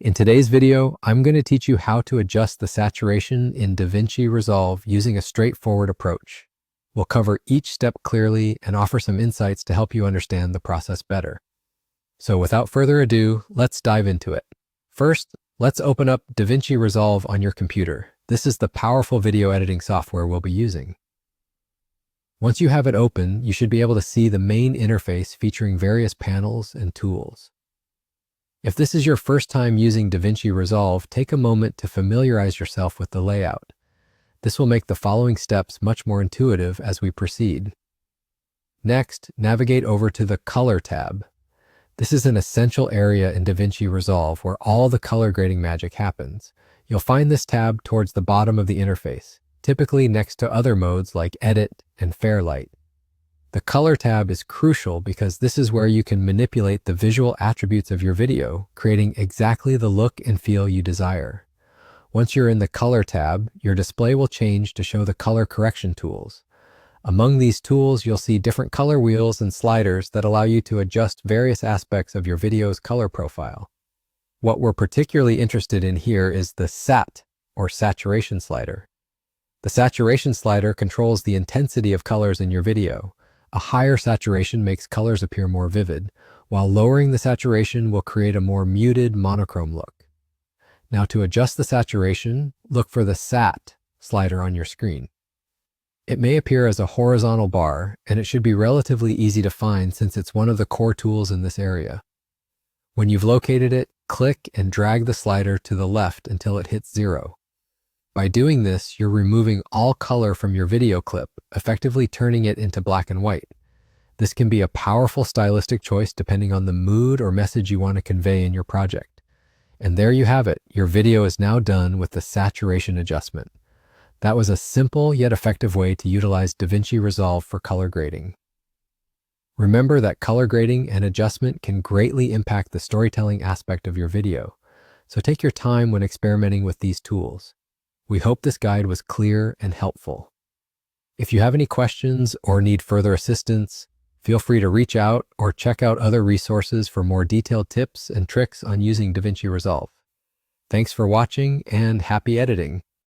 In today's video, I'm going to teach you how to adjust the saturation in DaVinci Resolve using a straightforward approach. We'll cover each step clearly and offer some insights to help you understand the process better. So without further ado, let's dive into it. First, let's open up DaVinci Resolve on your computer. This is the powerful video editing software we'll be using. Once you have it open, you should be able to see the main interface featuring various panels and tools. If this is your first time using DaVinci Resolve, take a moment to familiarize yourself with the layout. This will make the following steps much more intuitive as we proceed. Next, navigate over to the Color tab. This is an essential area in DaVinci Resolve where all the color grading magic happens. You'll find this tab towards the bottom of the interface, typically next to other modes like Edit and Fairlight. The Color tab is crucial because this is where you can manipulate the visual attributes of your video, creating exactly the look and feel you desire. Once you're in the Color tab, your display will change to show the color correction tools. Among these tools, you'll see different color wheels and sliders that allow you to adjust various aspects of your video's color profile. What we're particularly interested in here is the SAT, or saturation slider. The saturation slider controls the intensity of colors in your video. A higher saturation makes colors appear more vivid, while lowering the saturation will create a more muted monochrome look. Now to adjust the saturation, look for the SAT slider on your screen. It may appear as a horizontal bar, and it should be relatively easy to find since it's one of the core tools in this area. When you've located it, click and drag the slider to the left until it hits 0. By doing this, you're removing all color from your video clip, effectively turning it into black and white. This can be a powerful stylistic choice depending on the mood or message you want to convey in your project. And there you have it. Your video is now done with the saturation adjustment. That was a simple yet effective way to utilize DaVinci Resolve for color grading. Remember that color grading and adjustment can greatly impact the storytelling aspect of your video, so take your time when experimenting with these tools. We hope this guide was clear and helpful. If you have any questions or need further assistance, feel free to reach out or check out other resources for more detailed tips and tricks on using DaVinci Resolve. Thanks for watching and happy editing.